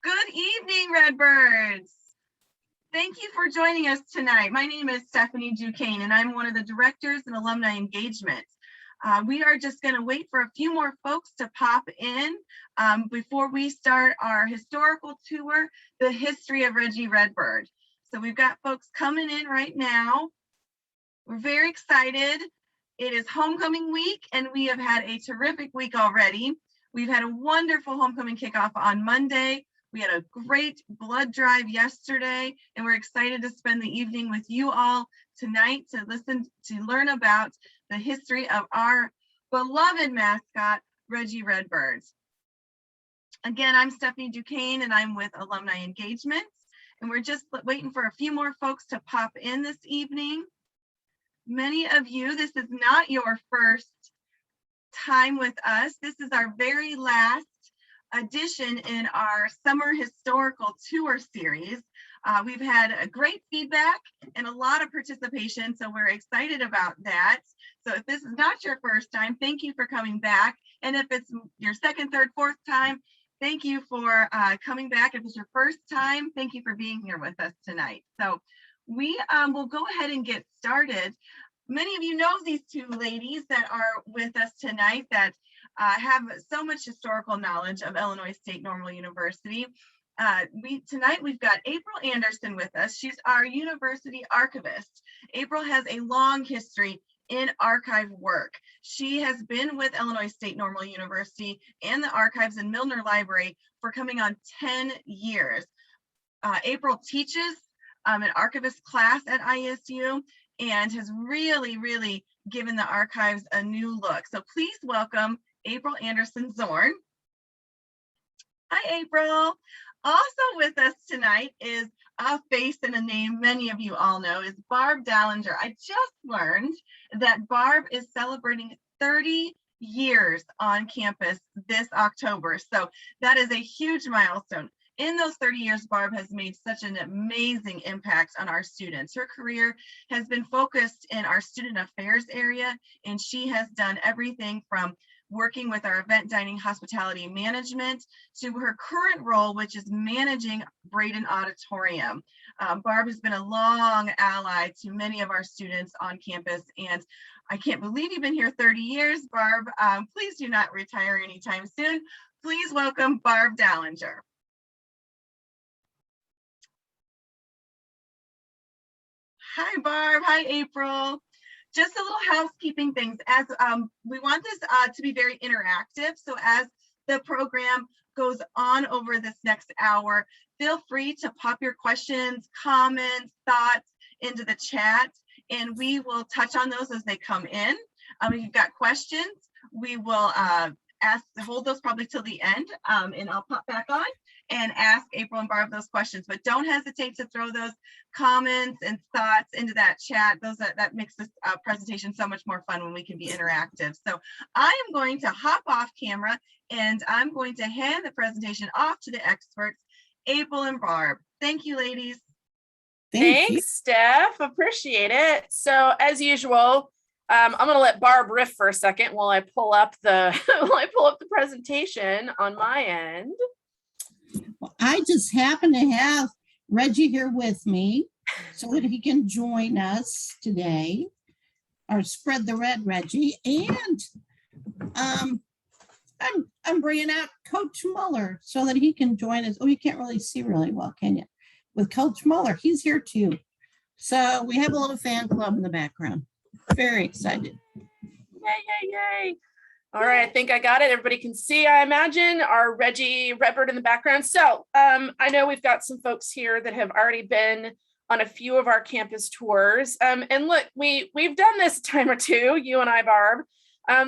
Good evening, Redbirds. Thank you for joining us tonight. My name is Stephanie Duquesne, and I'm one of the directors in alumni engagement. We are just going to wait for a few more folks to pop in before we start our historical tour, the history of Reggie Redbird. So we've got folks coming in right now. We're very excited. It is homecoming week, and we have had a terrific week already. We've had a wonderful homecoming kickoff on Monday. We had a great blood drive yesterday, and we're excited to spend the evening with you all tonight to learn about the history of our beloved mascot, Reggie Redbird. Again, I'm Stephanie Duquesne, and I'm with Alumni Engagements, and we're just waiting for a few more folks to pop in this evening. Many of you, this is not your first time with us. This is our very last edition in our summer historical tour series. We've had a great feedback and a lot of participation, so we're excited about that. So if this is not your first time, thank you for coming back. And if it's your second, third, fourth time, thank you for coming back. If it's your first time, thank you for being here with us tonight. So we will go ahead and get started. Many of you know these two ladies that are with us tonight that have so much historical knowledge of Illinois State Normal University. Tonight we've got April Anderson with us. She's our university archivist. April has a long history in archive work. She has been with Illinois State Normal University and the archives in Milner Library for coming on 10 years. April teaches an archivist class at ISU and has really given the archives a new look. So please welcome April Anderson-Zorn. Hi, April. Also with us tonight is a face and a name many of you all know, is Barb Dallinger. I just learned that Barb is celebrating 30 years on campus this October. So that is a huge milestone. In those 30 years, Barb has made such an amazing impact on our students. Her career has been focused in our student affairs area, and she has done everything from working with our event dining hospitality management to her current role, which is managing Braden Auditorium. Barb has been a long ally to many of our students on campus, and I can't believe you've been here 30 years, Barb. Please do not retire anytime soon. Please welcome Barb Dallinger. Hi, Barb. Hi, April. Just a little housekeeping things. As we want this to be very interactive, so as the program goes on over this next hour, feel free to pop your questions, comments, thoughts into the chat, and we will touch on those as they come in. If you've got questions, we will hold those probably till the end, and I'll pop back on and ask April and Barb those questions, but don't hesitate to throw those comments and thoughts into that chat. That makes this presentation so much more fun when we can be interactive. So I am going to hop off camera and I'm going to hand the presentation off to the experts, April and Barb. Thank you, ladies. Thanks, Steph. Appreciate it. So as usual, I'm going to let Barb riff for a second while I pull up the presentation on my end. Well, I just happen to have Reggie here with me so that he can join us today, or spread the red Reggie. And I'm bringing out Coach Muller so that he can join us. Oh, you can't really see really well, can you? With Coach Muller, he's here too. So we have a little fan club in the background. Very excited. Yay. All right, I think I got it. Everybody can see, I imagine, our Reggie Redbird in the background. So I know we've got some folks here that have already been on a few of our campus tours. And look, we've done this a time or two, you and I, Barb.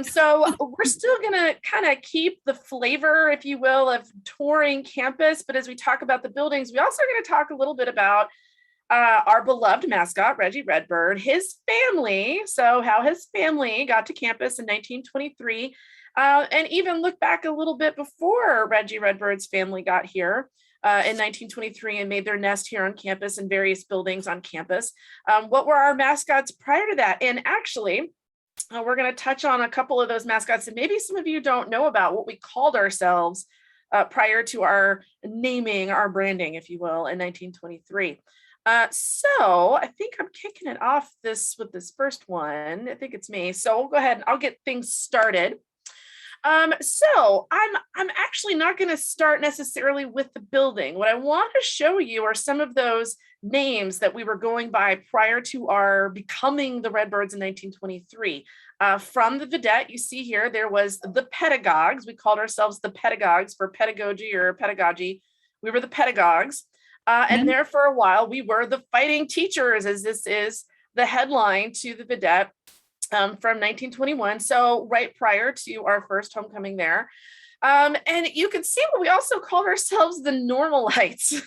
So we're still gonna kind of keep the flavor, if you will, of touring campus. But as we talk about the buildings, we also are gonna talk a little bit about our beloved mascot, Reggie Redbird, his family, so how his family got to campus in 1923, and even look back a little bit before Reggie Redbird's family got here in 1923 and made their nest here on campus in various buildings on campus. What were our mascots prior to that? And actually, we're going to touch on a couple of those mascots that maybe some of you don't know about, what we called ourselves prior to our naming, our branding, if you will, in 1923. So I think I'm kicking it off with this first one. I think it's me. So we'll go ahead and I'll get things started. So I'm actually not going to start necessarily with the building. What I want to show you are some of those names that we were going by prior to our becoming the Redbirds in 1923. From the Vidette, you see here, there was the Pedagogues. We called ourselves the Pedagogues for pedagogy or pedagogy. We were the Pedagogues. And there for a while, we were the Fighting Teachers, as this is the headline to the Vidette. From 1921, so right prior to our first homecoming there. And you can see we also called ourselves the Normalites.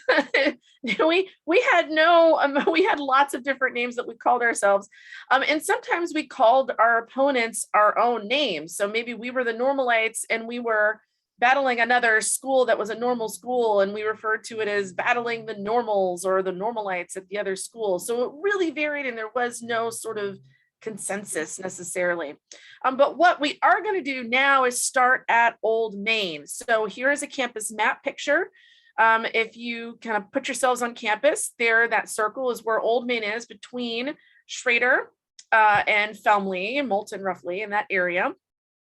we had lots of different names that we called ourselves. And sometimes we called our opponents our own names. So maybe we were the Normalites and we were battling another school that was a normal school, and we referred to it as battling the Normals or the Normalites at the other school. So it really varied, and there was no sort of consensus necessarily. But what we are going to do now is start at Old Main. So here is a campus map picture. If you kind of put yourselves on campus, there, that circle is where Old Main is, between Schrader and Felmley and Moulton, roughly in that area.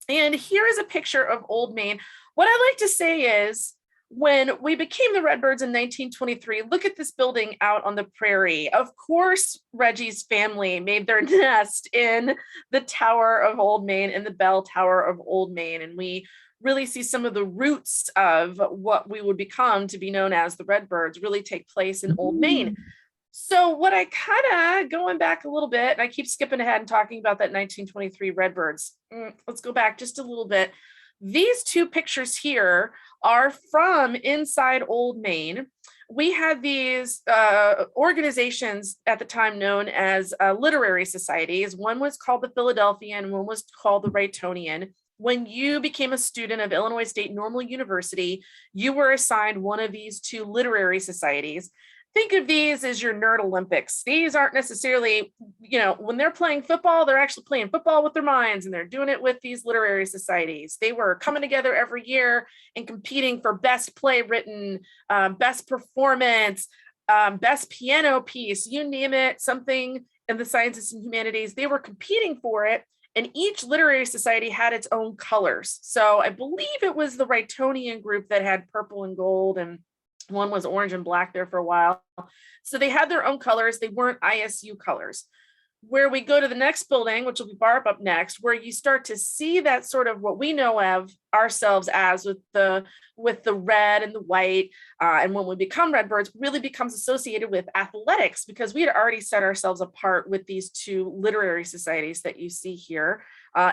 And here is a picture of Old Main. What I like to say is, when we became the Redbirds in 1923, look at this building out on the prairie. Of course, Reggie's family made their nest in the Tower of Old Main, in the bell tower of Old Main. And we really see some of the roots of what we would become to be known as the Redbirds really take place in Old Main. So what I kind of, going back a little bit, and I keep skipping ahead and talking about that 1923 Redbirds. Let's go back just a little bit. These two pictures here are from inside Old Main. We had these organizations at the time known as literary societies. One was called the Philadelphian, one was called the Wrightonian. When you became a student of Illinois State Normal University, you were assigned one of these two literary societies. Think of these as your nerd Olympics. These aren't necessarily, when they're playing football, they're actually playing football with their minds, and they're doing it with these literary societies. They were coming together every year and competing for best play written, best performance, best piano piece, you name it, something in the sciences and humanities. They were competing for it, and each literary society had its own colors. So I believe it was the Wrightonian group that had purple and gold, and one was orange and black there for a while. So they had their own colors. They weren't ISU colors. Where we go to the next building, which will be Barb up next, where you start to see that sort of what we know of ourselves as with the red and the white. And when we become Redbirds, really becomes associated with athletics, because we had already set ourselves apart with these two literary societies that you see here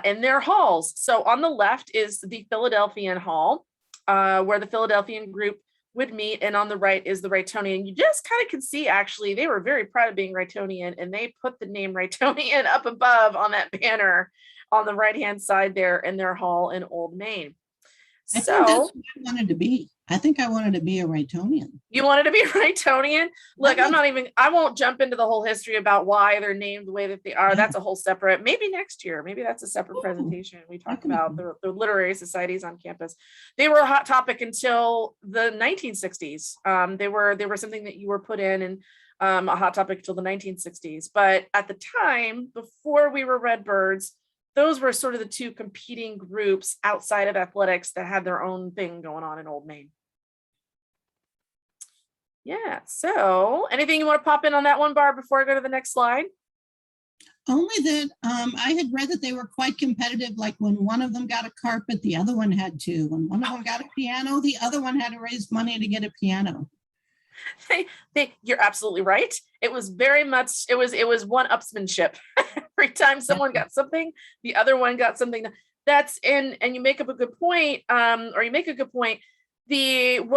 in their halls. So on the left is the Philadelphian Hall, where the Philadelphian group would meet, and on the right is the Wrightonian. You just kind of can see, actually, they were very proud of being Wrightonian, and they put the name Wrightonian up above on that banner on the right-hand side there in their hall in Old Main. I think that's what I wanted to be. I think I wanted to be a Wrightonian. You wanted to be a Wrightonian? Look, I won't jump into the whole history about why they're named the way that they are. That's a whole separate, maybe next year, maybe that's a separate presentation. We talk about the literary societies on campus. They were a hot topic until the 1960s. They were something that you were put in, and a hot topic until the 1960s. But at the time, before we were Redbirds, those were sort of the two competing groups outside of athletics that had their own thing going on in Old Main. Yeah, so anything you want to pop in on that one, Barb, before I go to the next slide? Only that I had read that they were quite competitive. Like when one of them got a carpet, the other one had to. When one of them got a piano, the other one had to raise money to get a piano. You're absolutely right. It was very much, it was one-upsmanship. Every time someone got something, the other one got something. And you make up a good point, what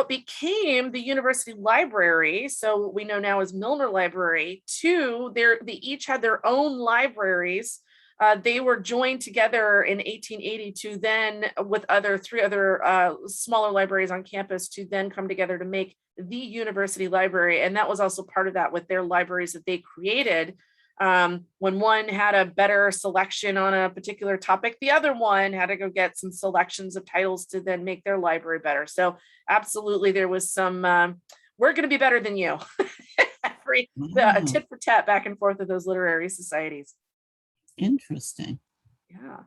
became the university library, so what we know now as Milner Library, they each had their own libraries. They were joined together in 1880 to then, with three other smaller libraries on campus, to then come together to make the university library. And that was also part of that with their libraries that they created When one had a better selection on a particular topic, the other one had to go get some selections of titles to then make their library better. So absolutely, there was some, we're going to be better than you. Every tit for tat back and forth of those literary societies. Interesting. Yeah.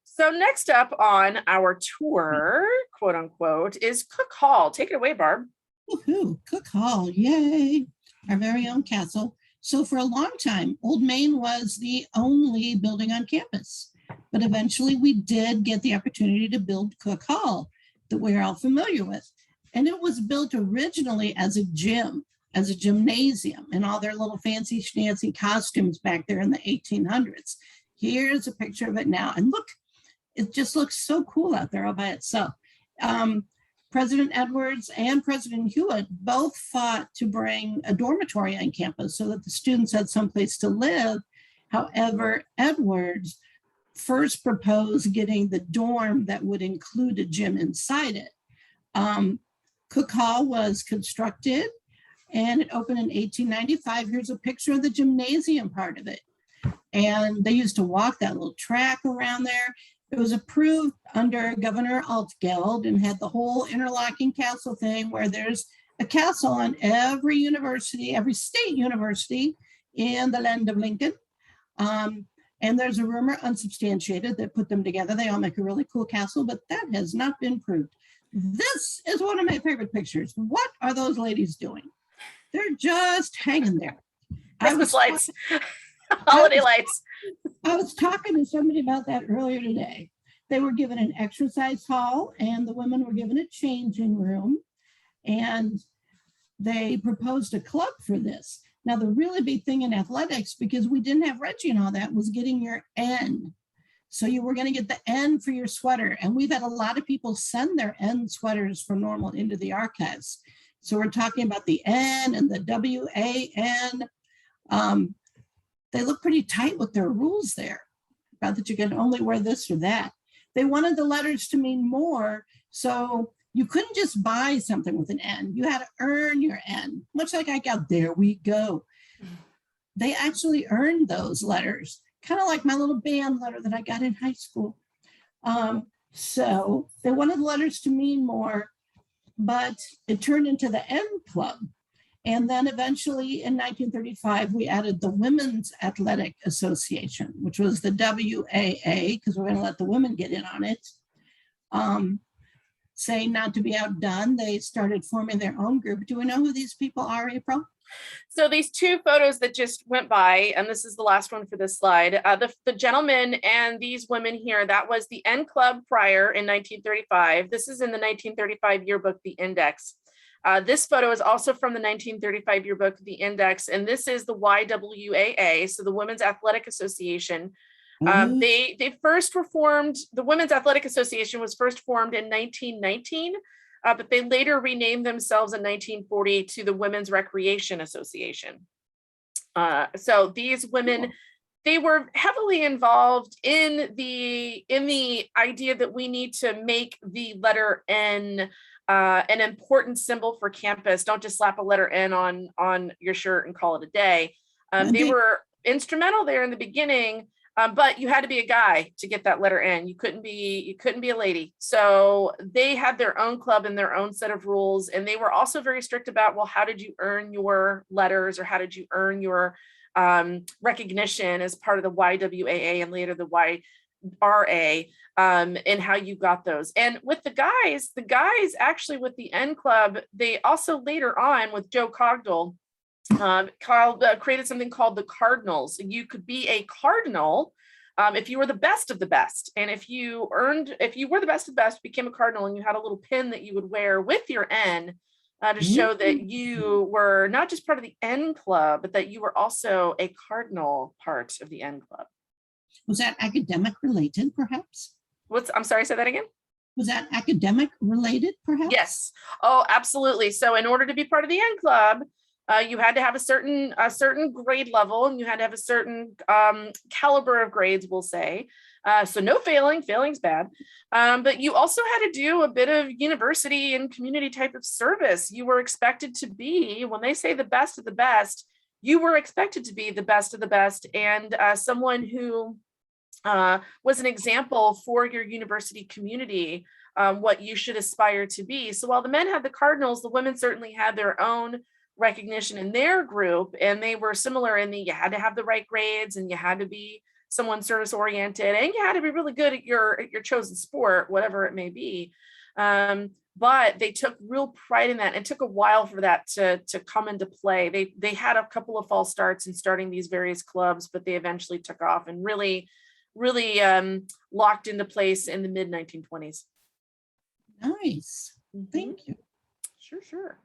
So next up on our tour, quote unquote, is Cook Hall. Take it away, Barb. Woohoo, Cook Hall, yay. Our very own castle. So for a long time, Old Main was the only building on campus. But eventually we did get the opportunity to build Cook Hall that we're all familiar with. And it was built originally as a gym, as a gymnasium, and all their little fancy schmancy costumes back there in the 1800s. Here's a picture of it now. And look, it just looks so cool out there all by itself. President Edwards and President Hewitt both fought to bring a dormitory on campus so that the students had someplace to live. However, Edwards first proposed getting the dorm that would include a gym inside it. Cook Hall was constructed and it opened in 1895. Here's a picture of the gymnasium part of it. And they used to walk that little track around there. It was approved under Governor Altgeld and had the whole interlocking castle thing where there's a castle on every university, every state university in the land of Lincoln. And there's a rumor, unsubstantiated, that put them together. They all make a really cool castle, but that has not been proved. This is one of my favorite pictures. What are those ladies doing? They're just hanging there. Christmas lights, holiday lights. I was talking to somebody about that earlier today. They were given an exercise hall and the women were given a changing room, and they proposed a club for this. Now, the really big thing in athletics, because we didn't have Reggie and all that, was getting your N. So you were going to get the N for your sweater. And we've had a lot of people send their N sweaters from Normal into the archives. So we're talking about the N and the WAN. They look pretty tight with their rules there, about that you can only wear this or that. They wanted the letters to mean more. So you couldn't just buy something with an N. You had to earn your N, much like I got There We Go. They actually earned those letters, kind of like my little band letter that I got in high school. So they wanted letters to mean more, but it turned into the N Club. And then eventually in 1935, we added the Women's Athletic Association, which was the WAA, because we're going to let the women get in on it. Saying not to be outdone, they started forming their own group. Do we know who these people are, April? So these two photos that just went by, and this is the last one for this slide, the gentleman and these women here, that was the N Club prior in 1935. This is in the 1935 yearbook, The Index. This photo is also from the 1935 yearbook, The Index, and this is the YWAA, so the Women's Athletic Association. They first were formed, the Women's Athletic Association was first formed in 1919, but they later renamed themselves in 1940 to the Women's Recreation Association. So these women, they were heavily involved in the idea that we need to make the letter N an important symbol for campus. Don't just slap a letter N on your shirt and call it a day. They were instrumental there in the beginning. But you had to be a guy to get that letter N. You couldn't be a lady. So they had their own club and their own set of rules. And they were also very strict about, well, how did you earn your letters, or how did you earn your recognition as part of the YWAA and later the YRA, and how you got those. And with the guys actually with the N Club, they also later on with Joe Cogdell, created something called the Cardinals. You could be a cardinal if you were the best of the best, and if you were the best of the best, became a cardinal, and you had a little pin that you would wear with your N to show that you were not just part of the N Club, but that you were also a cardinal part of the N Club. Was that academic related, perhaps? I'm sorry, say that again. Was that academic related, perhaps? Yes. Oh, absolutely. So in order to be part of the N Club, you had to have a certain grade level, and you had to have a certain caliber of grades, we'll say. So no failing, failing's bad. But you also had to do a bit of university and community type of service. You were expected to be, when they say the best of the best, you were expected to be the best of the best, and someone who was an example for your university community, what you should aspire to be. So while the men had the cardinals, the women certainly had their own recognition in their group, and they were similar in the, you had to have the right grades, and you had to be someone service oriented, and you had to be really good at your chosen sport, whatever it may be. But they took real pride in that. It took a while for that to come into play. They had a couple of false starts in starting these various clubs, but they eventually took off and really locked into place in the mid 1920s. Nice. Thank you. Sure.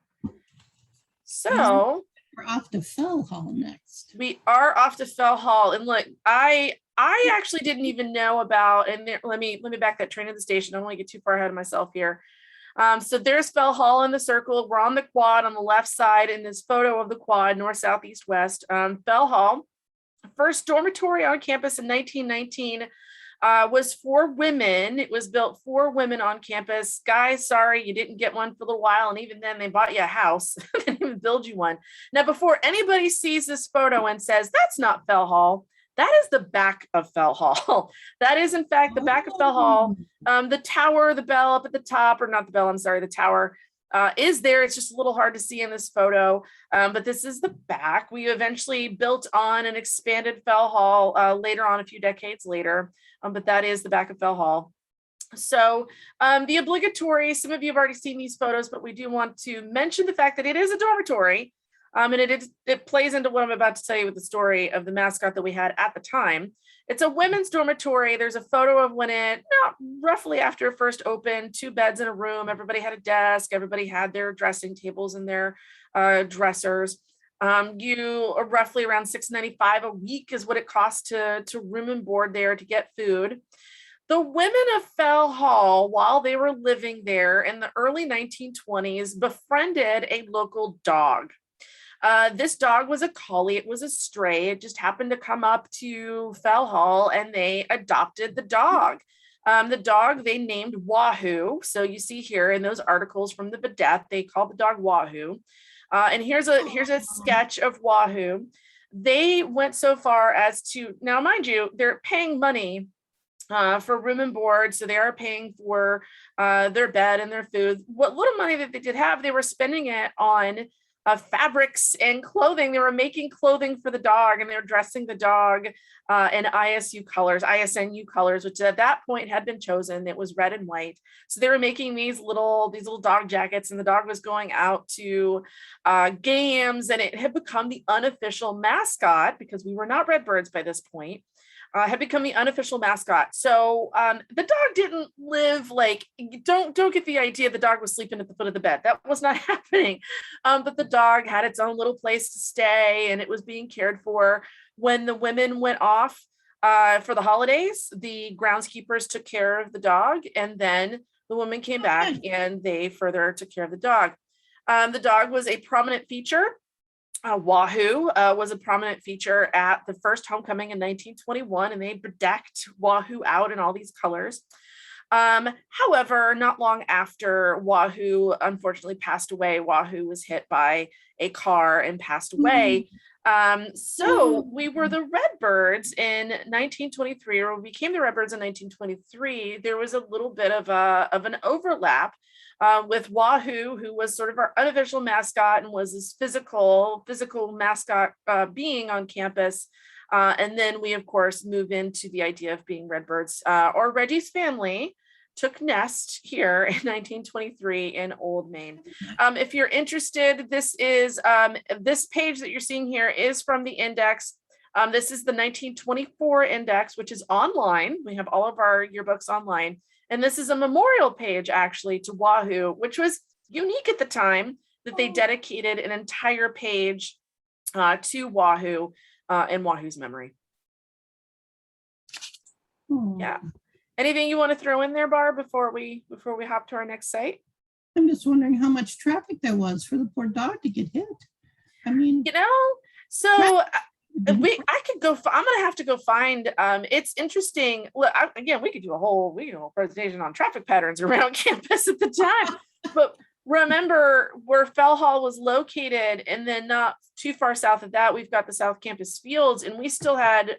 So we're off to Fell Hall next. We are off to Fell Hall, and look, I actually didn't even know about. And there, let me back that train to the station. I don't want to get too far ahead of myself here. So there's Fell Hall in the circle. We're on the quad on the left side in this photo of the quad, north, south, east, west. Fell Hall, first dormitory on campus in 1919, was for women. It was built for women on campus. Guys, sorry, you didn't get one for a little while. And even then they bought you a house. They didn't even build you one. Now, before anybody sees this photo and says, that's not Fell Hall, that is the back of Fell Hall. That is, in fact, the back of Fell Hall. The tower, the bell up at the top, or not the bell, I'm sorry, the tower is there. It's just a little hard to see in this photo, but this is the back. We eventually built on and expanded Fell Hall later on, a few decades later, but that is the back of Fell Hall. So the obligatory, some of you have already seen these photos, but we do want to mention the fact that it is a dormitory. And it plays into what I'm about to tell you with the story of the mascot that we had at the time. It's a women's dormitory. There's a photo of when it, roughly after it first opened, 2 beds in a room. Everybody had a desk. Everybody had their dressing tables and their dressers. You roughly around $6.95 a week is what it costs to room and board there to get food. The women of Fell Hall, while they were living there in the early 1920s, befriended a local dog. This dog was a collie. It was a stray. It just happened to come up to Fell Hall, and they adopted the dog. The dog they named Wahoo. So you see here in those articles from the Vedette, they call the dog Wahoo. And here's a sketch of Wahoo. They went so far as to, now mind you, they're paying money for room and board. So they are paying for their bed and their food. What little money that they did have, they were spending it on fabrics and clothing. They were making clothing for the dog, and they were dressing the dog in ISNU colors, which at that point had been chosen. It was red and white. So they were making these little dog jackets, and the dog was going out to games, and it had become the unofficial mascot, because we were not Redbirds by this point. Had become the unofficial mascot. So the dog didn't live like, don't get the idea the dog was sleeping at the foot of the bed. That was not happening. But the dog had its own little place to stay, and it was being cared for. When the women went off for the holidays, the groundskeepers took care of the dog, and then the women came back and they further took care of the dog. The dog was a prominent feature. Wahoo was a prominent feature at the first homecoming in 1921, and they bedecked Wahoo out in all these colors. However, not long after Wahoo unfortunately passed away, Wahoo was hit by a car and passed away. So we were the Redbirds in 1923, or we became the Redbirds in 1923. There was a little bit of an overlap with Wahoo, who was sort of our unofficial mascot and was this physical mascot being on campus. And then we, of course, move into the idea of being Redbirds. Or Reggie's family took nest here in 1923 in Old Main. If you're interested, this is this page that you're seeing here is from the index. This is the 1924 index, which is online. We have all of our yearbooks online. And this is a memorial page, actually, to Wahoo, which was unique at the time, that they dedicated an entire page to Wahoo in Wahoo's memory. Yeah. Anything you want to throw in there, Barb, before we hop to our next site? I'm just wondering how much traffic there was for the poor dog to get hit. I mean, so I'm gonna have to go find. It's interesting. Look, again, we could do a whole presentation on traffic patterns around campus at the time. But remember where Fell Hall was located, and then not too far south of that, we've got the South Campus Fields, and we still had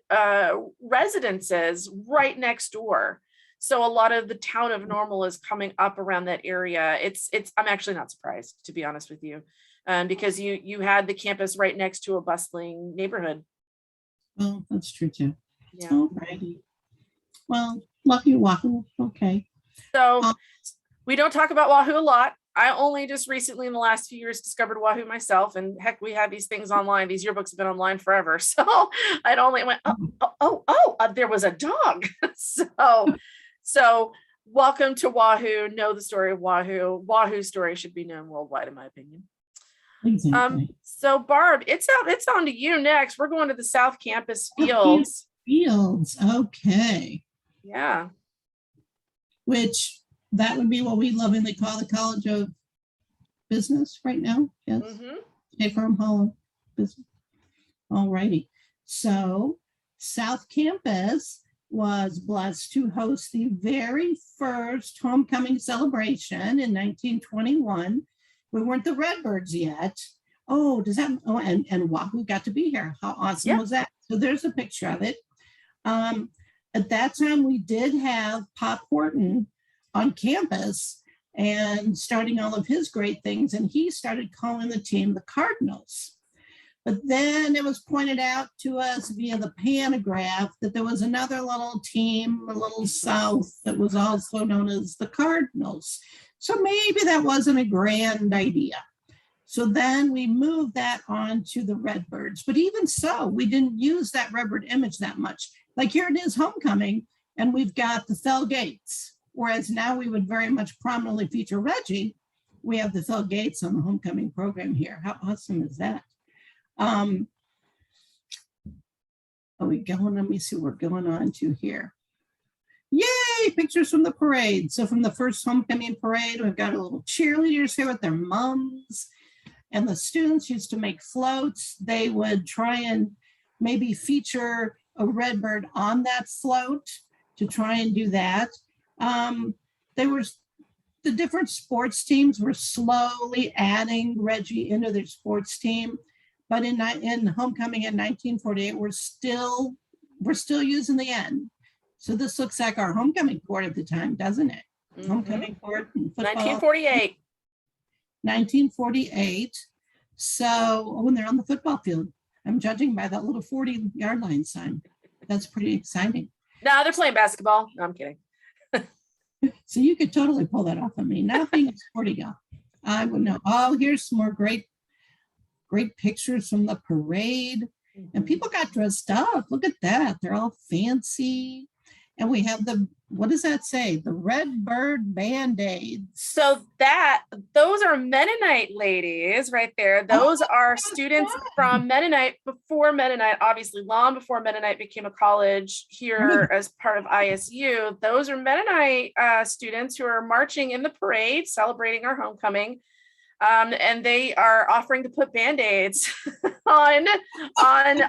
residences right next door. So a lot of the town of Normal is coming up around that area. I'm actually not surprised, to be honest with you, because you had the campus right next to a bustling neighborhood. Well, that's true too. Yeah. All righty. Well, lucky Wahoo. Okay. So we don't talk about Wahoo a lot. I only just recently in the last few years discovered Wahoo myself, and heck, we have these things online. These yearbooks have been online forever. So I'd only went, there was a dog. So welcome to Wahoo. Know the story of Wahoo. Wahoo's story should be known worldwide, in my opinion. Exactly. So Barb, it's on to you next. We're going to the South Campus Fields. Fields. Okay. Yeah. Which that would be what we lovingly call the College of Business right now. Yes. State Farm Hall of Business. All righty. So South Campus was blessed to host the very first homecoming celebration in 1921. We weren't the Redbirds yet. Oh, and Wahoo got to be here. How awesome was that? So there's a picture of it. At that time, we did have Pop Horton on campus and starting all of his great things, and he started calling the team the Cardinals. But then it was pointed out to us via the pantograph that there was another little team, a little south, that was also known as the Cardinals. So maybe that wasn't a grand idea. So then we moved that on to the Redbirds. But even so, we didn't use that Redbird image that much. Like here it is homecoming, and we've got the Fell Gates. Whereas now we would very much prominently feature Reggie. We have the Fell Gates on the homecoming program here. How awesome is that? Are we going? Let me see what we're going on to here. Yay, pictures from the parade. So from the first homecoming parade, we've got a little cheerleaders here with their moms. And the students used to make floats. They would try and maybe feature a Redbird on that float to try and do that. The different sports teams were slowly adding Reggie into their sports team. But in homecoming in 1948, we're still using the N. So this looks like our homecoming court at the time, doesn't it? Homecoming court. 1948. 1948. So when they're on the football field, I'm judging by that little 40-yard line sign. That's pretty exciting. No, they're playing basketball. No, I'm kidding. So you could totally pull that off of me. Not being a sporty gal, I would know. Oh, here's some more great pictures from the parade. And people got dressed up. Look at that. They're all fancy. And we have what does that say? The Redbird Band-Aids. So those are Mennonite ladies right there. Those are students from Mennonite, before Mennonite, obviously long before Mennonite became a college here as part of ISU. Those are Mennonite students who are marching in the parade, celebrating our homecoming. And they are offering to put Band-Aids on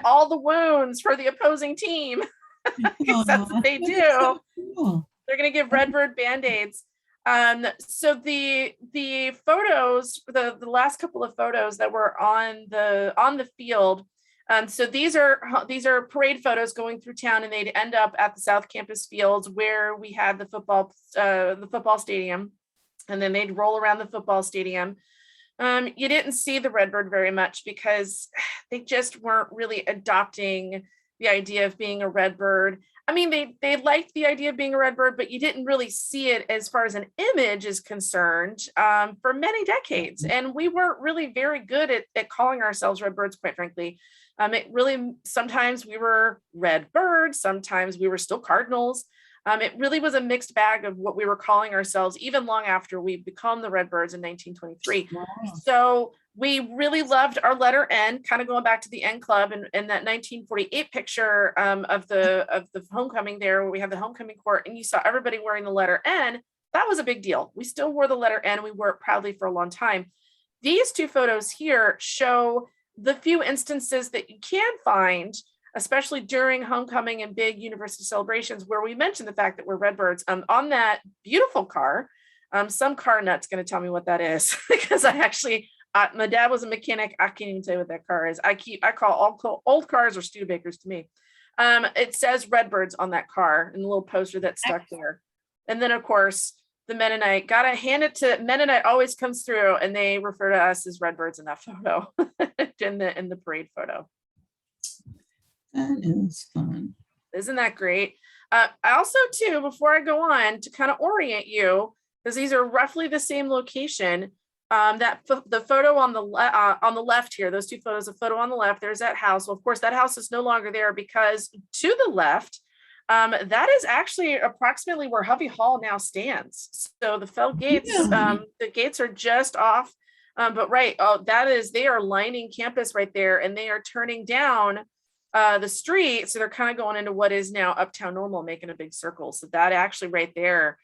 all the wounds for the opposing team. That's what they do. So cool. They're going to give Redbird Band-Aids. So the photos, the last couple of photos that were on the field. So these are parade photos going through town, and they'd end up at the South Campus Fields where we had the football stadium, and then they'd roll around the football stadium. You didn't see the Redbird very much because they just weren't really adopting the idea of being a Redbird. I mean, they liked the idea of being a Redbird, but you didn't really see it as far as an image is concerned for many decades. And we weren't really very good at calling ourselves Redbirds, quite frankly. It really, sometimes we were Redbirds, sometimes we were still Cardinals. It really was a mixed bag of what we were calling ourselves, even long after we become the Redbirds in 1923. Wow. So we really loved our letter N, kind of going back to the N Club, and that 1948 picture of the homecoming there, where we have the homecoming court, and you saw everybody wearing the letter N. That was a big deal. We still wore the letter N. We wore it proudly for a long time. These two photos here show the few instances that you can find, especially during homecoming and big university celebrations, where we mention the fact that we're Redbirds. On that beautiful car, Some car nut's going to tell me what that is because my dad was a mechanic. I can't even tell you what that car is. I call all old cars or Studebakers to me. It says Redbirds on that car and the little poster that's stuck there. And then of course the Mennonite, gotta hand it to Mennonite, always comes through and they refer to us as Redbirds in that photo, in the parade photo. That is fun. Isn't that great? I also too, before I go on, to kind of orient you, because these are roughly the same location, the photo on the left here, those two photos, a photo on the left, there's that house. Well, of course, that house is no longer there because to the left, that is actually approximately where Hovey Hall now stands. So the Fell gates, the gates are just off, but right, they are lining campus right there, and they are turning down the street. So they're kind of going into what is now Uptown Normal, making a big circle. So that actually right there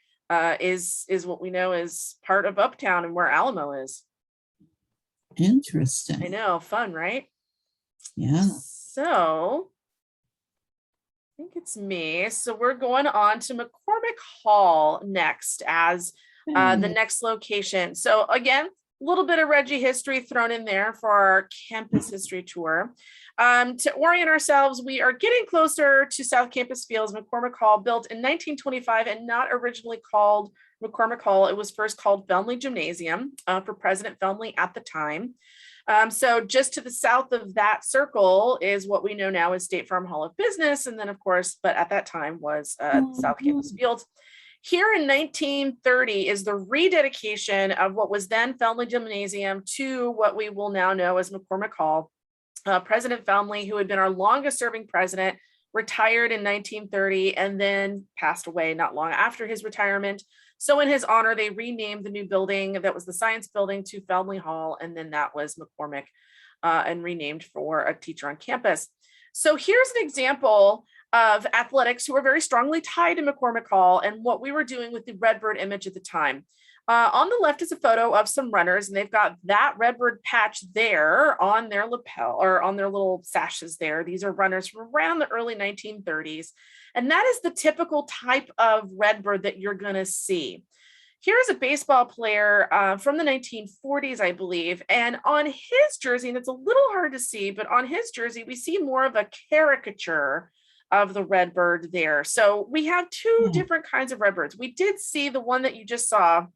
is what we know is part of Uptown and where Alamo is. Interesting. I know, fun, right? Yeah. So I think it's me. So we're going on to McCormick Hall next as the next location. So again, a little bit of Reggie history thrown in there for our campus history tour. To orient ourselves, we are getting closer to South Campus Fields. McCormick Hall, built in 1925 and not originally called McCormick Hall. It was first called Felmley Gymnasium for President Felmley at the time. So just to the south of that circle is what we know now as State Farm Hall of Business. And then of course, but at that time was South Campus Fields. Here in 1930 is the rededication of what was then Felmley Gymnasium to what we will now know as McCormick Hall. President Felmley, who had been our longest serving president, retired in 1930 and then passed away not long after his retirement. So in his honor, they renamed the new building that was the Science Building to Felmley Hall, and then that was McCormick and renamed for a teacher on campus. So here's an example of athletics who are very strongly tied to McCormick Hall and what we were doing with the Redbird image at the time. On the left is a photo of some runners, and they've got that Redbird patch there on their lapel or on their little sashes there. These are runners from around the early 1930s. And that is the typical type of Redbird that you're going to see. Here's a baseball player from the 1940s, I believe. And on his jersey, and it's a little hard to see, but on his jersey, we see more of a caricature of the Redbird there. So we have two different kinds of Redbirds. We did see the one that you just saw.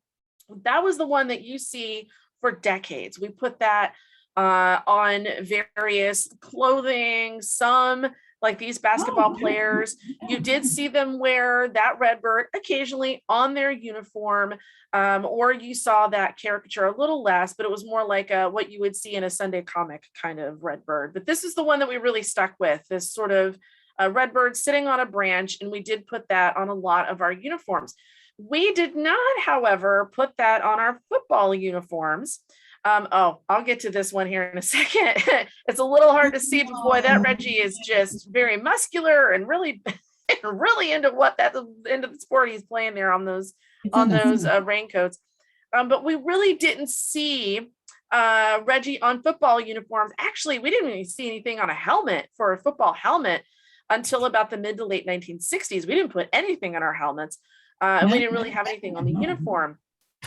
That was the one that you see for decades. We put that on various clothing, some like these basketball players. You did see them wear that Redbird occasionally on their uniform, or you saw that caricature a little less, but it was more like what you would see in a Sunday comic kind of Redbird. But this is the one that we really stuck with, this sort of Redbird sitting on a branch, and we did put that on a lot of our uniforms. We did not, however, put that on our football uniforms. I'll get to this one here in a second. It's a little hard to see, but boy, that Reggie is just very muscular and really, really into the sport he's playing there on those raincoats. But we really didn't see Reggie on football uniforms. Actually, we didn't even see anything on a helmet for a football helmet until about the mid to late 1960s. We didn't put anything on our helmets. And we didn't really have anything on the uniform.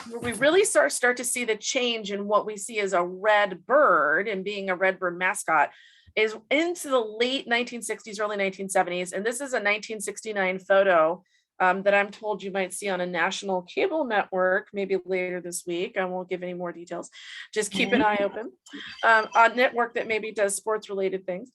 Where we really start to see the change in what we see as a Redbird and being a Redbird mascot is into the late 1960s, early 1970s. And this is a 1969 photo that I'm told you might see on a national cable network, maybe later this week. I won't give any more details. Just keep an eye open. A network that maybe does sports related things.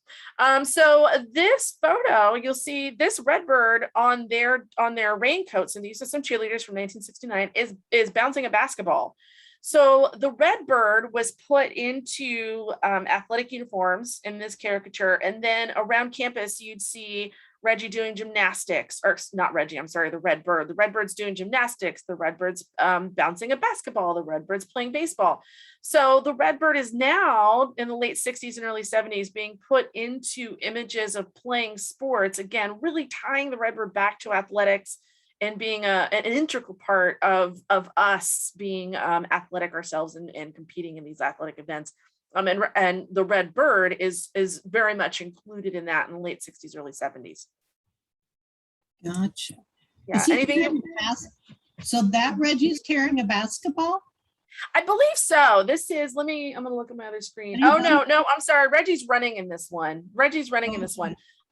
So this photo, you'll see this Redbird on their raincoats, and these are some cheerleaders from 1969, is bouncing a basketball. So the Redbird was put into athletic uniforms in this caricature, and then around campus you'd see Reggie doing gymnastics, or not Reggie, I'm sorry, the Redbird. The Redbird's doing gymnastics, the Redbird's bouncing a basketball, the Redbird's playing baseball. So the Redbird is now in the late 60s and early 70s being put into images of playing sports, again, really tying the Redbird back to athletics and being an integral part of us being athletic ourselves and competing in these athletic events. And the Redbird is very much included in that in the late 60s, early 70s. Gotcha. Yeah. So that Reggie's carrying a basketball? I believe so. This is, I'm gonna look at my other screen. Oh, no, I'm sorry. Reggie's running in this one.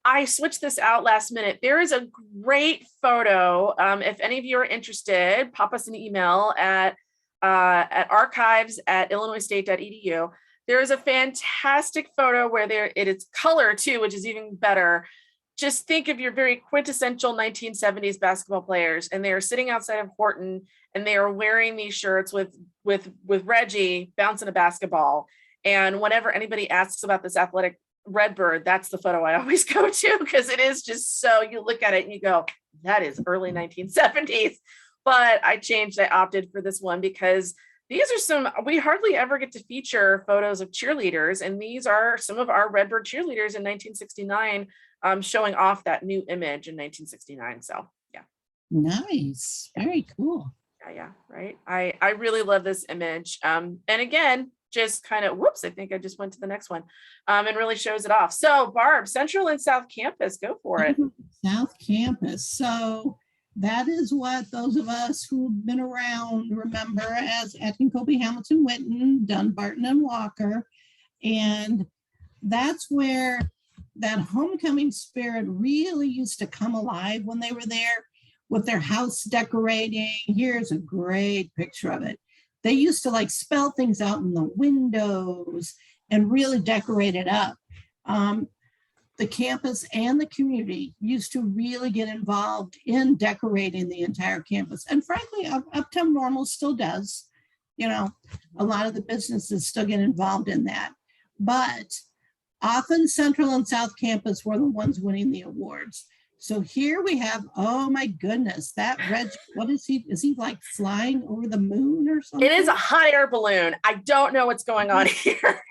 I switched this out last minute. There is a great photo. If any of you are interested, pop us an email at archives@illinoisstate.edu. There is a fantastic photo where it is color too, which is even better. Just think of your very quintessential 1970s basketball players, and they are sitting outside of Horton, and they are wearing these shirts with Reggie bouncing a basketball. And whenever anybody asks about this athletic Redbird, that's the photo I always go to, because it is just so, you look at it and you go, that is early 1970s. But I opted for this one because these are we hardly ever get to feature photos of cheerleaders, and these are some of our Redbird cheerleaders in 1969, showing off that new image in 1969. So yeah. Nice. Very cool. Yeah, right. I really love this image. And again, just kind of, whoops, I think I just went to the next one, and really shows it off. So Barb, Central and South Campus, go for it. South Campus. So that is what those of us who've been around remember as Atkin, Colby, Hamilton, Whitten, Dunbarton, and Walker. And that's where that homecoming spirit really used to come alive when they were there with their house decorating. Here's a great picture of it. They used to like spell things out in the windows and really decorate it up. The campus and the community used to really get involved in decorating the entire campus. And frankly, Uptown Normal still does. You know, a lot of the businesses still get involved in that. But often Central and South Campus were the ones winning the awards. So here we have, oh my goodness, that Reggie, what is he? Is he like flying over the moon or something? It is a hot air balloon. I don't know what's going on here,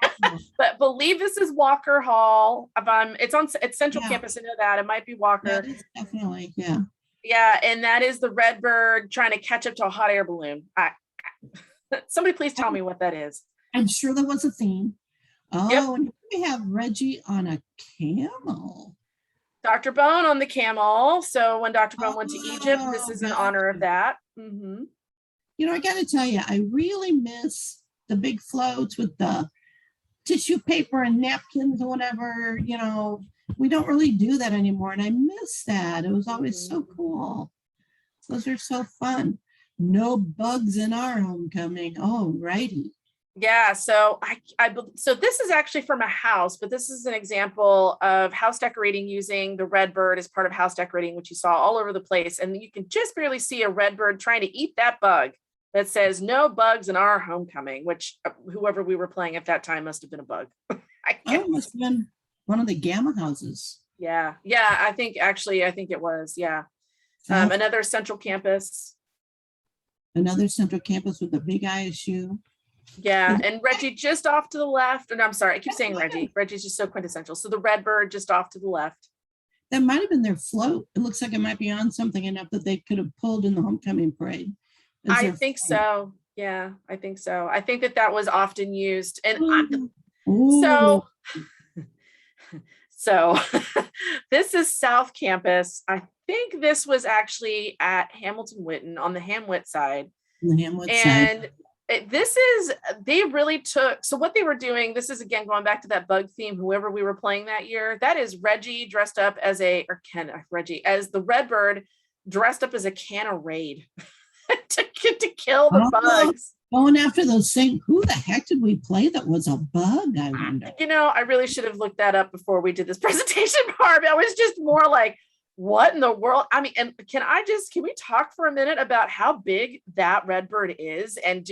but believe this is Walker Hall. It's Central Campus. I know that it might be Walker. Definitely, yeah. Yeah, and that is the Redbird trying to catch up to a hot air balloon. Somebody please tell me what that is. I'm sure there was a theme. Oh, yep. And we have Reggie on a camel. Dr. Bone on the camel. So when Dr. Bone went to Egypt, this is in honor of that. Mm-hmm. You know, I got to tell you, I really miss the big floats with the tissue paper and napkins or whatever. You know, we don't really do that anymore. And I miss that. It was always so cool. Those are so fun. No bugs in our homecoming. Oh, righty. Yeah, so so this is actually from a house, but this is an example of house decorating using the Redbird as part of house decorating, which you saw all over the place. And you can just barely see a Redbird trying to eat that bug that says no bugs in our homecoming, which whoever we were playing at that time must have been a bug. It must have been one of the Gamma houses. Yeah, I think it was, yeah. Another Central Campus. Another Central Campus with a big ISU. Yeah, and Reggie just off to the left. And I'm sorry, I keep saying Reggie. Reggie's just so quintessential. So the Redbird just off to the left. That might have been their float. It looks like it might be on something enough that they could have pulled in the homecoming parade. I think so. Yeah, I think so. I think that was often used. And so this is South Campus. I think this was actually at Hamilton Whitten on the Hamwit side. And they really took, so what they were doing, this is again going back to that bug theme, whoever we were playing that year, that is Reggie dressed up as the Redbird dressed up as a can of Raid to kill the bugs. Going after those things. Who the heck did we play that was a bug, I wonder? You know, I really should have looked that up before we did this presentation, Barb. I was just more like, what in the world? I mean, and can we talk for a minute about how big that Redbird is? And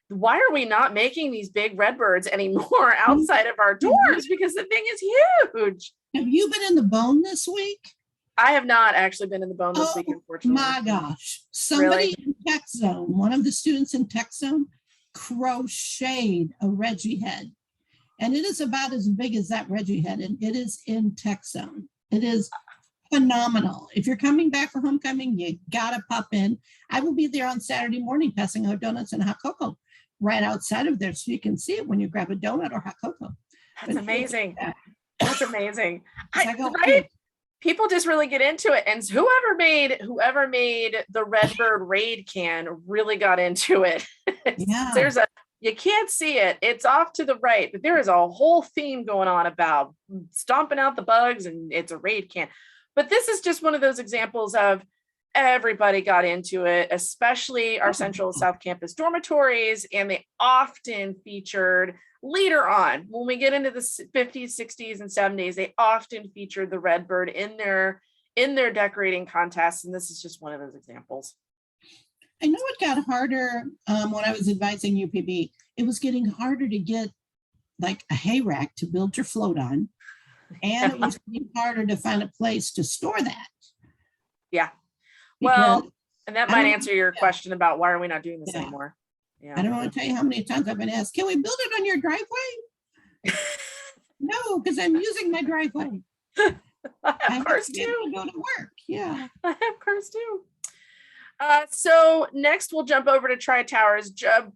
why are we not making these big Redbirds anymore outside of our doors? Because the thing is huge. Have you been in the Bone this week? I have not actually been in the Bone this week, unfortunately. My gosh. Somebody in Tech Zone, one of the students in Tech Zone, crocheted a Reggie head. And it is about as big as that Reggie head. And it is in Tech Zone. It is phenomenal. If you're coming back for homecoming, you gotta pop in. I will be there on Saturday morning passing out donuts and hot cocoa right outside of there so you can see it when you grab a donut or hot cocoa. That's amazing. That's amazing. people just really get into it. And whoever made the Redbird raid can really got into it. Yeah. You can't see it. It's off to the right, but there is a whole theme going on about stomping out the bugs, and it's a raid can. But this is just one of those examples of everybody got into it, especially our Central and South Campus dormitories, and they often featured later on, when we get into the 50s, 60s, and 70s, they often featured the Redbird in their decorating contests, and this is just one of those examples. I know it got harder when I was advising UPB. It was getting harder to get like a hay rack to build your float on, and it was getting harder to find a place to store that. Yeah. Because well, and that might answer your question about why are we not doing this anymore. Yeah. I don't want to tell you how many times I've been asked, can we build it on your driveway? No, because I'm using my driveway. I have cars too. To go to work. Yeah. I have cars too. So next we'll jump over to Tri-Towers,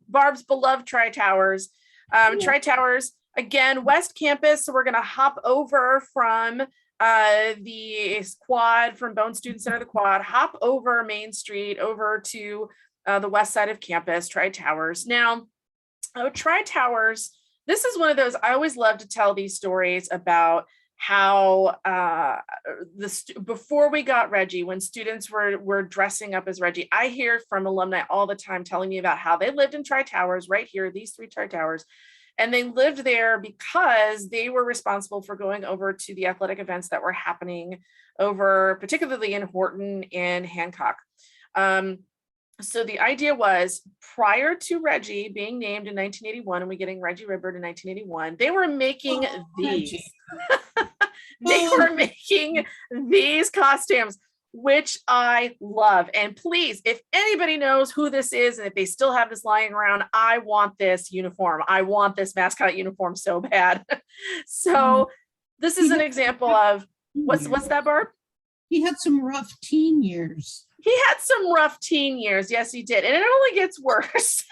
Barb's beloved Tri-Towers. Tri-Towers, again, West Campus. So we're going to hop over from the quad, from Bone Student Center, the quad, hop over Main Street over to the west side of campus, Tri-Towers. Now, Tri-Towers, this is one of those, I always love to tell these stories about how before we got Reggie, when students were dressing up as Reggie, I hear from alumni all the time telling me about how they lived in Tri-Towers right here, these 3 Tri-Towers, and they lived there because they were responsible for going over to the athletic events that were happening over, particularly in Horton and Hancock. So the idea was, prior to Reggie being named in 1981 and we getting Reggie Redbird in 1981, they were making these. They were making these costumes, which I love. And please, if anybody knows who this is, and if they still have this lying around, I want this uniform. I want this mascot uniform so bad. So this is an example of, what's that, Barb? He had some rough teen years. He had some rough teen years. Yes, he did. And it only gets worse.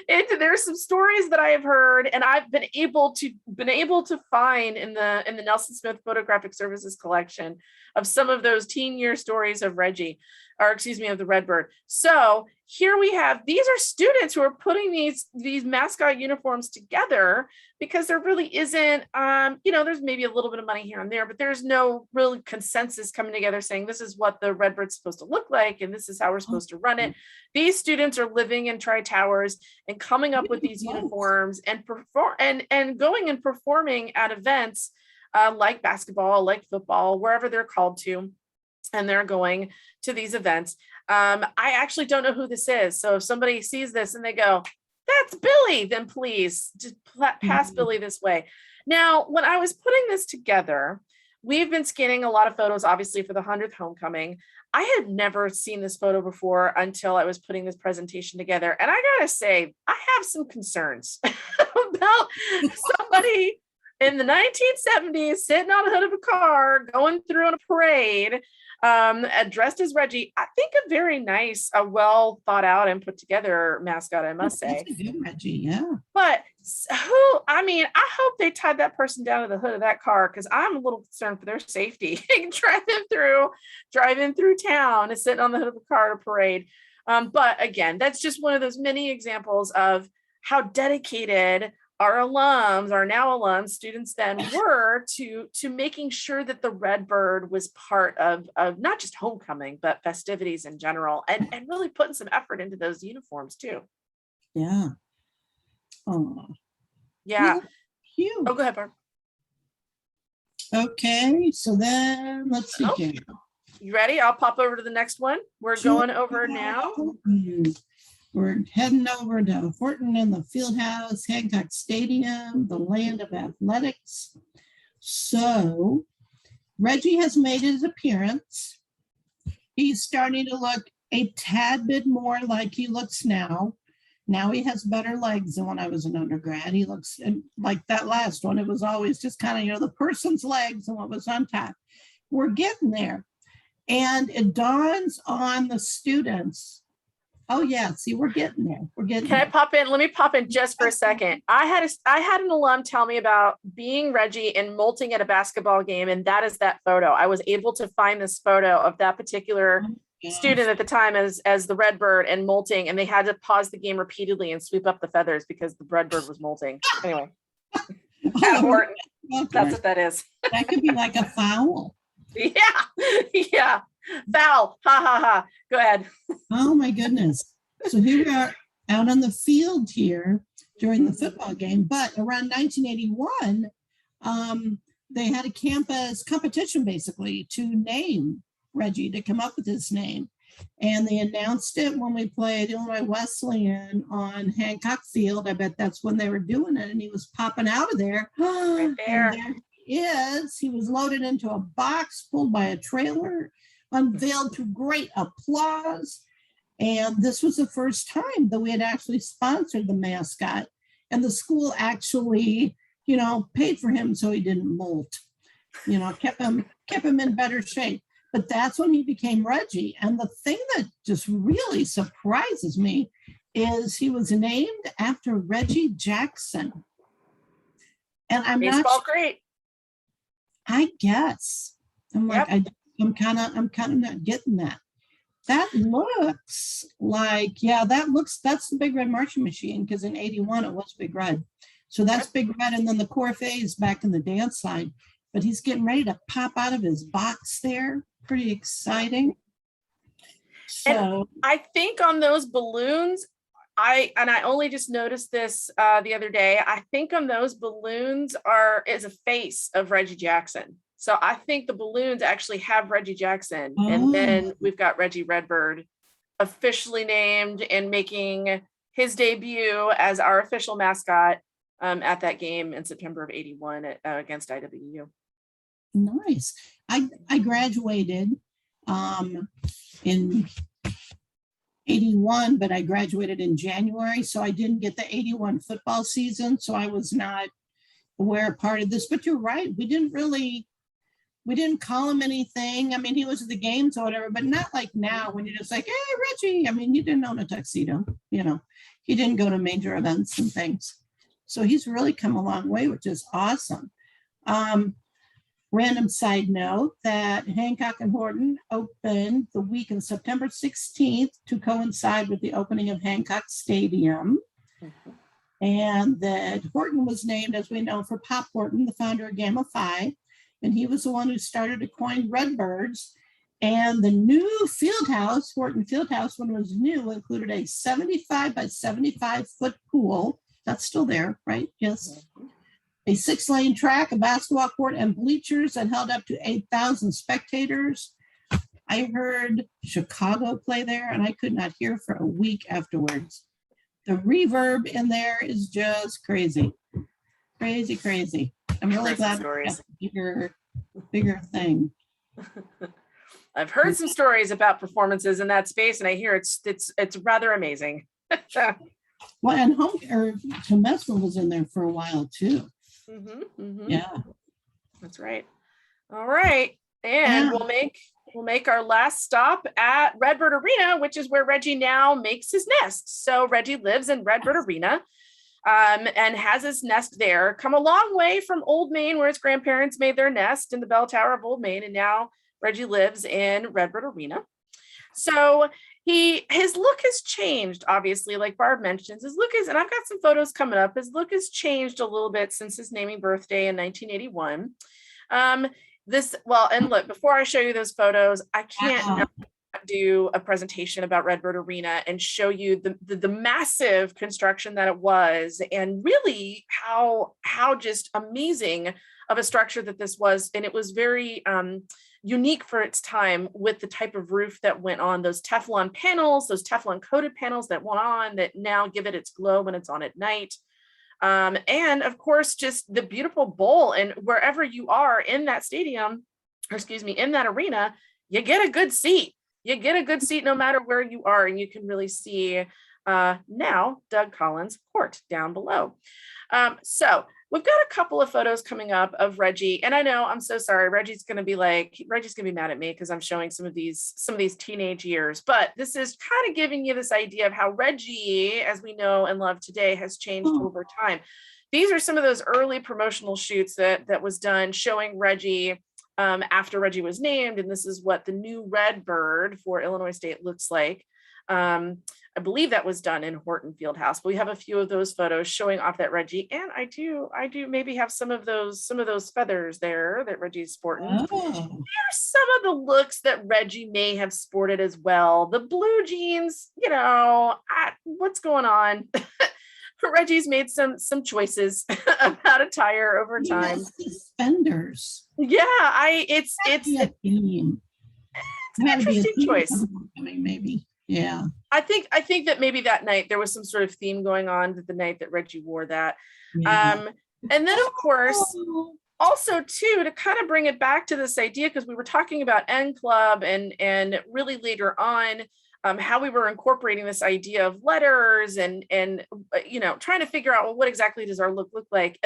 There's some stories that I have heard, and I've been able to find in the Nelson Smith Photographic Services collection of some of those teen year stories of Reggie, or excuse me, of the Redbird. So here we have, these are students who are putting these mascot uniforms together because there really isn't, there's maybe a little bit of money here and there, but there's no real consensus coming together saying this is what the Redbird's supposed to look like and this is how we're supposed to run it. These students are living in Tri-Towers and coming up with these uniforms and going and performing at events like basketball, like football, wherever they're called to, and they're going to these events. I actually don't know who this is. So if somebody sees this and they go, that's Billy, then please just pass Billy this way. Now, when I was putting this together, we've been scanning a lot of photos, obviously, for the 100th homecoming. I had never seen this photo before until I was putting this presentation together. And I gotta say, I have some concerns about somebody in the 1970s sitting on the hood of a car, going through on a parade, dressed as Reggie. I think a very nice, well thought out and put together mascot, I must say. That's a good Reggie, yeah. But I hope they tied that person down to the hood of that car, because I'm a little concerned for their safety. driving through town and sitting on the hood of a car at a parade. But again, that's just one of those many examples of how dedicated our alums, our now alums, students then were to making sure that the Redbird was part of not just homecoming, but festivities in general, and really putting some effort into those uniforms too. Yeah. Oh. Yeah. Cute. Oh, go ahead, Barb. Okay, so then let's see. You ready? I'll pop over to the next one. We're going over now. We're heading over to Horton and the Fieldhouse, Hancock Stadium, the land of athletics. So Reggie has made his appearance. He's starting to look a tad bit more like he looks now. Now he has better legs than when I was an undergrad. He looks like that last one. It was always just kind of, the person's legs and what was on top. We're getting there. And it dawns on the students Oh yeah, see, we're getting there. We're getting Can I there. pop in? Let me pop in just for a second. I had an alum tell me about being Reggie and molting at a basketball game, and that is that photo. I was able to find this photo of that particular student at the time as the Redbird and molting, and they had to pause the game repeatedly and sweep up the feathers because the Redbird was molting. Anyway, at Horton, that's what that is. That could be like a foul. Yeah. Foul. Ha ha ha. Go ahead. Oh my goodness. So here we are out on the field here during the football game, but around 1981, they had a campus competition basically to name Reggie, to come up with his name. And they announced it when we played Illinois Wesleyan on Hancock Field. I bet that's when they were doing it. And he was popping out of there. Right there. And there he is. He was loaded into a box, pulled by a trailer, unveiled to great applause. And this was the first time that we had actually sponsored the mascot. And the school actually, paid for him so he didn't molt. Kept him in better shape. But that's when he became Reggie. And the thing that just really surprises me is he was named after Reggie Jackson. And I'm Baseball not great. I guess. I'm like, Yep. I'm kind of not getting that. That looks like, that's the Big Red Marching Machine, because in 81 it was Big Red. So that's Big Red, and then the Corvée is back in the dance side. But he's getting ready to pop out of his box there. Pretty exciting. So I think on those balloons, I only just noticed this the other day. I think on those balloons is a face of Reggie Jackson. So I think the balloons actually have Reggie Jackson, and then we've got Reggie Redbird officially named and making his debut as our official mascot at that game in September of 81 against IWU. nice. I graduated in 81, but I graduated in January, so I didn't get the 81 football season, so I was not aware part of this. But you're right, we didn't call him anything. I mean, he was at the games or whatever, but not like now when you're just like, hey, Reggie. I mean, you didn't own a tuxedo, he didn't go to major events and things. So he's really come a long way, which is awesome. Random side note that Hancock and Horton opened the week of September 16th to coincide with the opening of Hancock Stadium. And that Horton was named, as we know, for Pop Horton, the founder of Gamma Phi. And he was the one who started to coin Redbirds. And the new field house, Horton Fieldhouse, when it was new, included a 75 by 75 foot pool. That's still there, right? Yes. A 6-lane track, a basketball court, and bleachers that held up to 8,000 spectators. I heard Chicago play there, and I could not hear for a week afterwards. The reverb in there is just crazy. Crazy, crazy. I'm really glad it's a bigger thing. I've heard some stories about performances in that space, and I hear it's rather amazing. Well, and Temescal was in there for a while too. Yeah, that's right. All right, and we'll make our last stop at Redbird Arena, which is where Reggie now makes his nest. So Reggie lives in Redbird Arena and has his nest there. Come a long way from Old Main, where his grandparents made their nest in the bell tower of Old Main, and now Reggie lives in Redbird Arena. So his look has changed, obviously, like Barb mentions. His look is, and I've got some photos coming up, his look has changed a little bit since his naming birthday in 1981. And look, before I show you those photos, I can't do a presentation about Redbird Arena and show you the massive construction that it was, and really how just amazing of a structure that this was. And it was very unique for its time, with the type of roof that went on, those Teflon panels, those Teflon coated panels that went on that now give it its glow when it's on at night. And of course, just the beautiful bowl. And wherever you are in that stadium, in that arena, you get a good seat. You get a good seat no matter where you are, and you can really see now Doug Collins Court down below. So we've got a couple of photos coming up of Reggie. And I know, I'm so sorry, Reggie's gonna be mad at me because I'm showing some of these teenage years, but this is kind of giving you this idea of how Reggie, as we know and love today, has changed over time. These are some of those early promotional shoots that was done showing Reggie after Reggie was named, and this is what the new Redbird for Illinois State looks like. I believe that was done in Horton Fieldhouse, but we have a few of those photos showing off that Reggie, and I do maybe have some of those feathers there that Reggie's sporting. There's some of the looks that Reggie may have sported as well. The blue jeans, what's going on? Reggie's made some choices about attire over time. Suspenders. Yeah, it's an interesting choice. Maybe. Yeah. I think that maybe that night there was some sort of theme going on the night that Reggie wore that. Yeah. And then of course, also too, to kind of bring it back to this idea, because we were talking about N Club and really later on, how we were incorporating this idea of letters and trying to figure out, well, what exactly does our look like.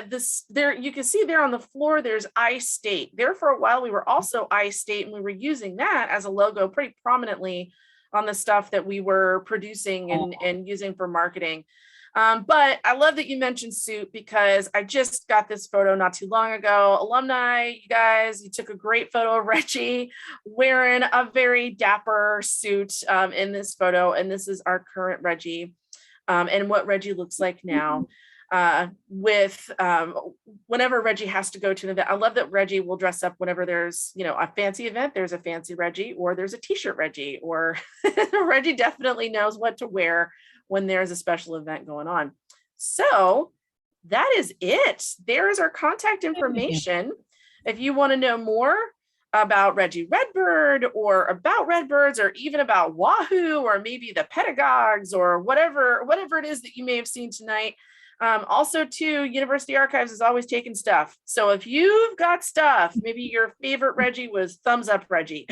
There you can see there on the floor, there's I-State. There for a while we were also I-State, and we were using that as a logo pretty prominently on the stuff that we were producing and using for marketing. But I love that you mentioned suit, because I just got this photo not too long ago. Alumni, you guys, you took a great photo of Reggie wearing a very dapper suit in this photo. And this is our current Reggie and what Reggie looks like now. Whenever Reggie has to go to an event. I love that Reggie will dress up whenever there's, a fancy event, there's a fancy Reggie, or there's a t-shirt Reggie, or Reggie definitely knows what to wear when there's a special event going on. So that is it. There's our contact information. If you want to know more about Reggie Redbird, or about Redbirds, or even about Wahoo, or maybe the pedagogues, or whatever it is that you may have seen tonight. Also too, University Archives is always taking stuff. So if you've got stuff, maybe your favorite Reggie was Thumbs Up Reggie,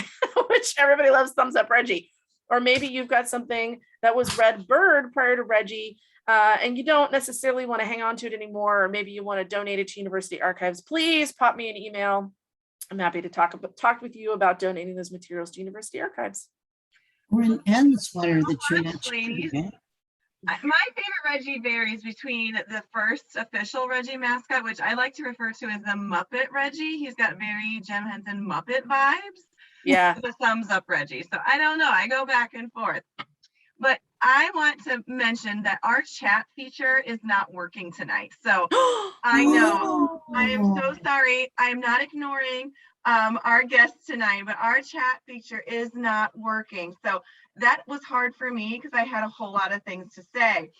which everybody loves Thumbs Up Reggie, or maybe you've got something that was Redbird prior to Reggie, and you don't necessarily want to hang on to it anymore, or maybe you want to donate it to University Archives, please pop me an email. I'm happy to talk with you about donating those materials to University Archives. Or an N sweater that you mentioned. My favorite Reggie varies between the first official Reggie mascot, which I like to refer to as the Muppet Reggie. He's got very Jim Henson Muppet vibes. Yeah. The Thumbs Up Reggie. So I don't know. I go back and forth. But I want to mention that our chat feature is not working tonight. So I know. I am so sorry. I'm not ignoring our guests tonight, but our chat feature is not working. So that was hard for me because I had a whole lot of things to say.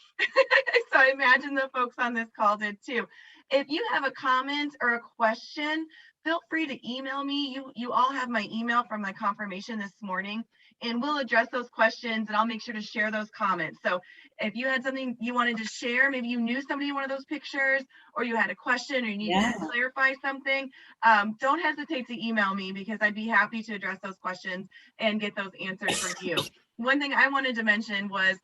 So I imagine the folks on this call did too. If you have a comment or a question, feel free to email me. You all have my email from my confirmation this morning, and we'll address those questions, and I'll make sure to share those comments. So if you had something you wanted to share, maybe you knew somebody in one of those pictures, or you had a question or you needed to clarify something, don't hesitate to email me, because I'd be happy to address those questions and get those answers for you. One thing I wanted to mention was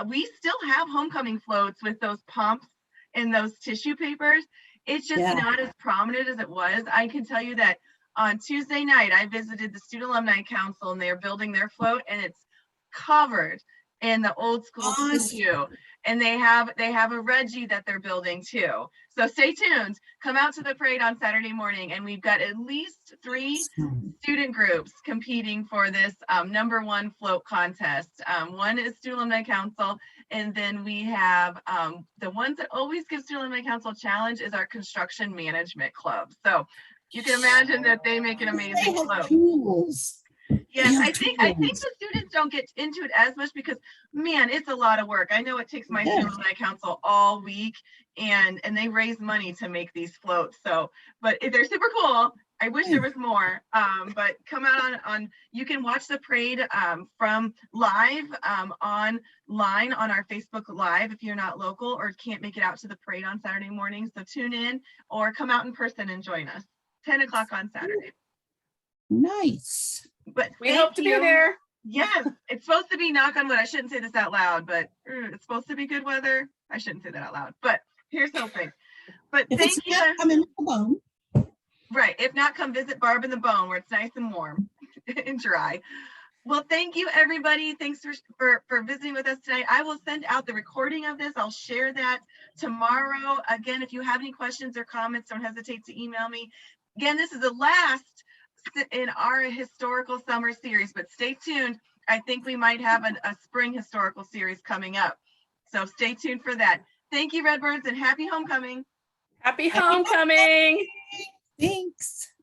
we still have homecoming floats with those pumps and those tissue papers. It's just not as prominent as it was. I can tell you that on Tuesday night, I visited the Student Alumni Council, and they're building their float, and it's covered in the old school tissue. And they have a Reggie that they're building too. So stay tuned. Come out to the parade on Saturday morning, and we've got at least 3 student groups competing for this #1 float contest. One is Student Alumni Council, and then we have the ones that always give Student Alumni Council a challenge is our Construction Management Club. So you can imagine that they make an amazing float. Tools. Yes, I think the students don't get into it as much because, man, it's a lot of work. I know it takes my Student Alumni Council all week, and they raise money to make these floats. So, but they're super cool. I wish there was more, but come out on you can watch the parade from live online on our Facebook Live if you're not local or can't make it out to the parade on Saturday morning. So tune in or come out in person and join us. 10 o'clock on Saturday. Nice. But we hope to be there. Yes, it's supposed to be, knock on wood. I shouldn't say this out loud, but it's supposed to be good weather. I shouldn't say that out loud, but here's hoping. But If it's thank you. not, I'm in the bone. Right. If not, come visit Barb in the Bone where it's nice and warm and dry. Well, thank you, everybody. Thanks for visiting with us tonight. I will send out the recording of this. I'll share that tomorrow. Again, if you have any questions or comments, don't hesitate to email me. Again, this is the last in our historical summer series, but stay tuned. I think we might have a spring historical series coming up. So stay tuned for that. Thank you, Redbirds, and happy homecoming. Happy homecoming. Thanks.